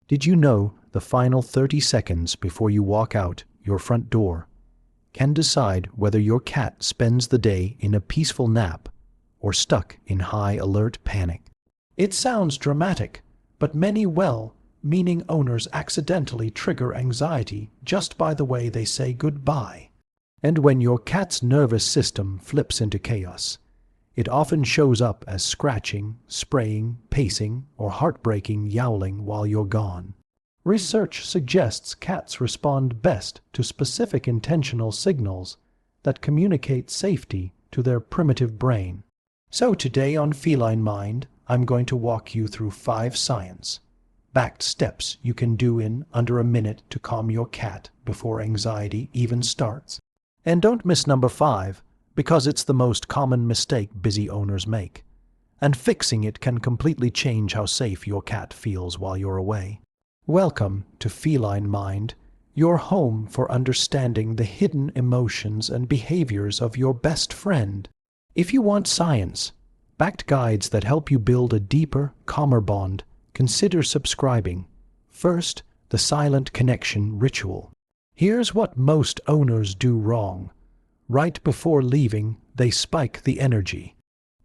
Did you know the final 30 seconds before you walk out your front door can decide whether your cat spends the day in a peaceful nap or stuck in high alert panic? It sounds dramatic, but many well-meaning owners accidentally trigger anxiety just by the way they say goodbye. And when your cat's nervous system flips into chaos, it often shows up as scratching, spraying, pacing, or heartbreaking yowling while you're gone. Research suggests cats respond best to specific intentional signals that communicate safety to their primitive brain. So today on Feline Mind, I'm going to walk you through 5 science-backed steps you can do in under a minute to calm your cat before anxiety even starts. And don't miss number 5, because it's the most common mistake busy owners make. And fixing it can completely change how safe your cat feels while you're away. Welcome to Feline Mind, your home for understanding the hidden emotions and behaviors of your best friend. If you want science-backed guides that help you build a deeper, calmer bond, consider subscribing. First, the silent connection ritual. Here's what most owners do wrong. Right before leaving, they spike the energy.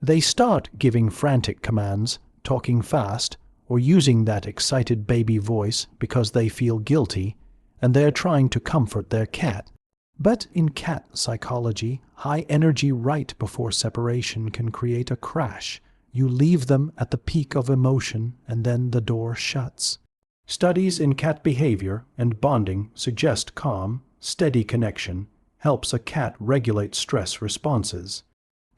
They start giving frantic commands, talking fast, or using that excited baby voice because they feel guilty, and they're trying to comfort their cat. But in cat psychology, high energy right before separation can create a crash. You leave them at the peak of emotion, and then the door shuts. Studies in cat behavior and bonding suggest calm, steady connection helps a cat regulate stress responses.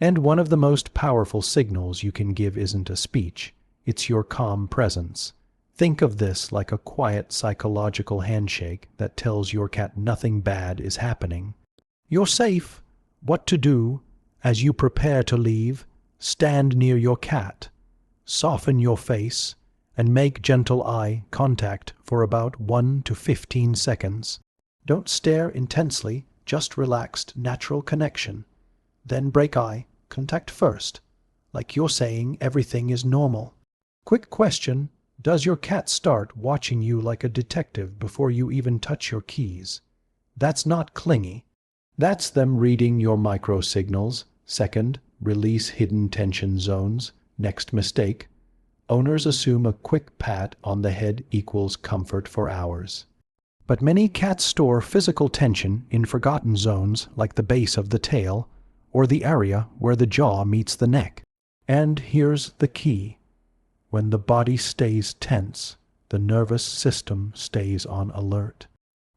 And one of the most powerful signals you can give isn't a speech, it's your calm presence. Think of this like a quiet psychological handshake that tells your cat nothing bad is happening. You're safe. What to do as you prepare to leave? Stand near your cat, soften your face, and make gentle eye contact for about 1 to 15 seconds. Don't stare intensely, just relaxed, natural connection. Then break eye contact first, like you're saying everything is normal. Quick question, does your cat start watching you like a detective before you even touch your keys? That's not clingy. That's them reading your micro signals. Second, release hidden tension zones. Next mistake, owners assume a quick pat on the head equals comfort for hours. But many cats store physical tension in forgotten zones like the base of the tail or the area where the jaw meets the neck. And here's the key. When the body stays tense, the nervous system stays on alert.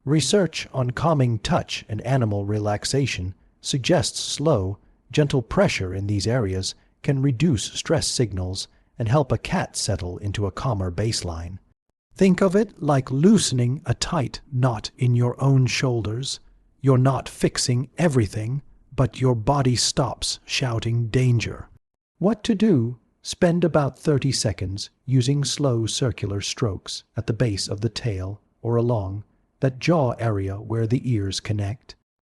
Research on calming touch and animal relaxation suggests slow, gentle pressure in these areas can reduce stress signals and help a cat settle into a calmer baseline. Think of it like loosening a tight knot in your own shoulders. You're not fixing everything, but your body stops shouting danger. What to do? Spend about 30 seconds using slow circular strokes at the base of the tail or along that jaw area where the ears connect.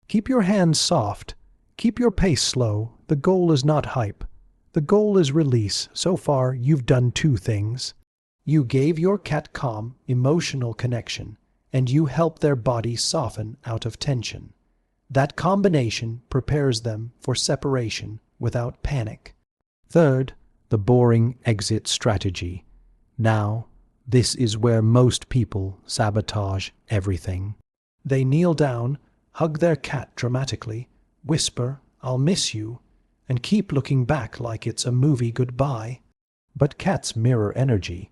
Keep your hands soft. Keep your pace slow. The goal is not hype. The goal is release. So far, you've done 2 things. You gave your cat calm, emotional connection, and you helped their body soften out of tension. That combination prepares them for separation without panic. Third, the boring exit strategy. Now, this is where most people sabotage everything. They kneel down, hug their cat dramatically, whisper, "I'll miss you," and keep looking back like it's a movie goodbye. But cats mirror energy.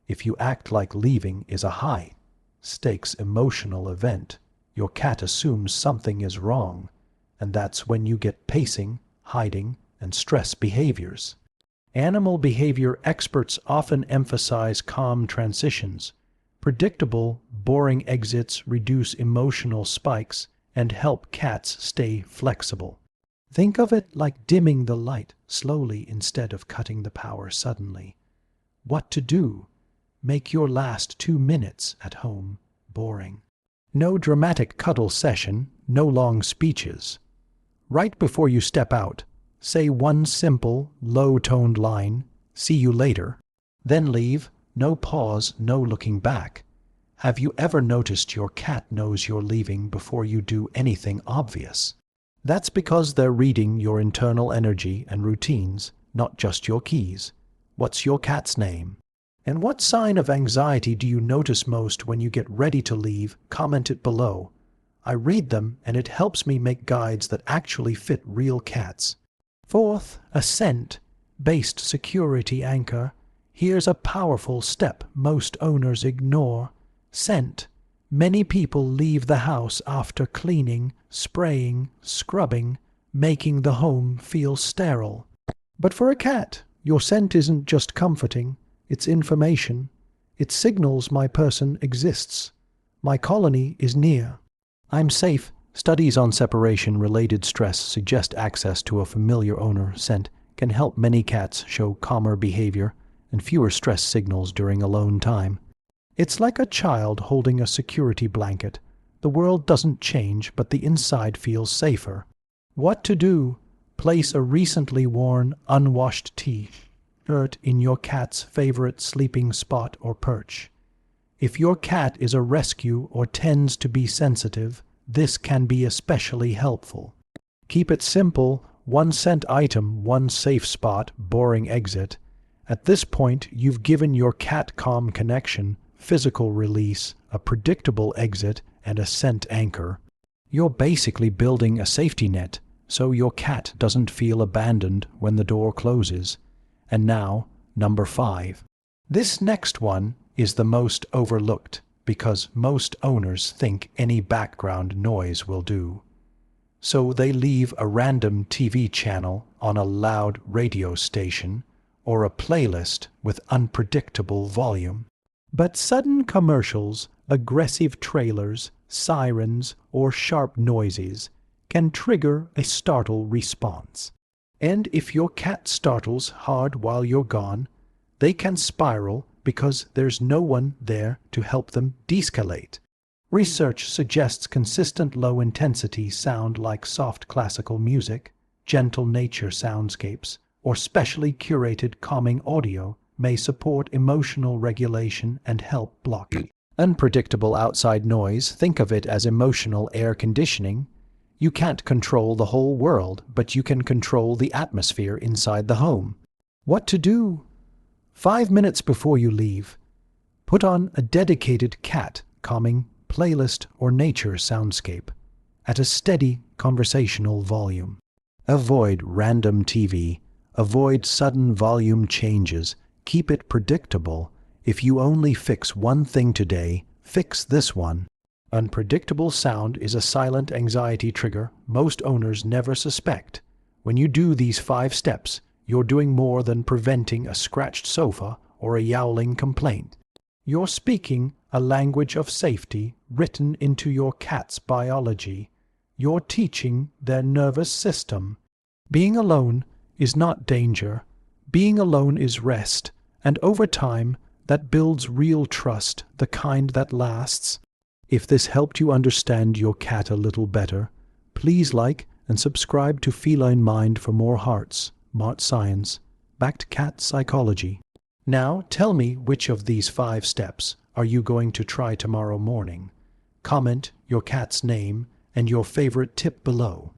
If you act like leaving is a high-stakes emotional event, your cat assumes something is wrong, and that's when you get pacing, hiding, and stress behaviors. Animal behavior experts often emphasize calm transitions. Predictable, boring exits reduce emotional spikes and help cats stay flexible. Think of it like dimming the light slowly instead of cutting the power suddenly. What to do? Make your last 2 minutes at home boring. No dramatic cuddle session, no long speeches. Right before you step out, say one simple, low-toned line, "See you later." Then leave, no pause, no looking back. Have you ever noticed your cat knows you're leaving before you do anything obvious? That's because they're reading your internal energy and routines, not just your keys. What's your cat's name? And what sign of anxiety do you notice most when you get ready to leave? Comment it below. I read them and it helps me make guides that actually fit real cats. Fourth, a scent-based security anchor. Here's a powerful step most owners ignore. Scent. Many people leave the house after cleaning, spraying, scrubbing, making the home feel sterile. But for a cat, your scent isn't just comforting, it's information. It signals my person exists. My colony is near. I'm safe. Studies on separation-related stress suggest access to a familiar owner scent can help many cats show calmer behavior and fewer stress signals during alone time. It's like a child holding a security blanket. The world doesn't change, but the inside feels safer. What to do? Place a recently worn, unwashed T-shirt in your cat's favorite sleeping spot or perch. If your cat is a rescue or tends to be sensitive, this can be especially helpful. Keep it simple: one scent item, one safe spot, boring exit. At this point, you've given your cat calm connection, physical release, a predictable exit, and a scent anchor. You're basically building a safety net, so your cat doesn't feel abandoned when the door closes. And now, number 5. This next one is the most overlooked because most owners think any background noise will do. So they leave a random TV channel on a loud radio station or a playlist with unpredictable volume. But sudden commercials, aggressive trailers, sirens, or sharp noises can trigger a startle response. And if your cat startles hard while you're gone, they can spiral because there's no one there to help them de-escalate. Research suggests consistent low-intensity sound like soft classical music, gentle nature soundscapes, or specially curated calming audio may support emotional regulation and help block unpredictable outside noise. Think of it as emotional air conditioning. You can't control the whole world, but you can control the atmosphere inside the home. What to do? 5 minutes before you leave, put on a dedicated cat calming playlist or nature soundscape at a steady conversational volume. Avoid random TV. Avoid sudden volume changes. Keep it predictable. If you only fix one thing today, fix this one. Unpredictable sound is a silent anxiety trigger most owners never suspect. When you do these 5 steps, you're doing more than preventing a scratched sofa or a yowling complaint. You're speaking a language of safety written into your cat's biology. You're teaching their nervous system. Being alone is not danger. Being alone is rest, and over time, that builds real trust, the kind that lasts. If this helped you understand your cat a little better, please like and subscribe to Feline Mind for more hearts, smart science, backed cat psychology. Now, tell me which of these 5 steps are you going to try tomorrow morning? Comment your cat's name and your favorite tip below.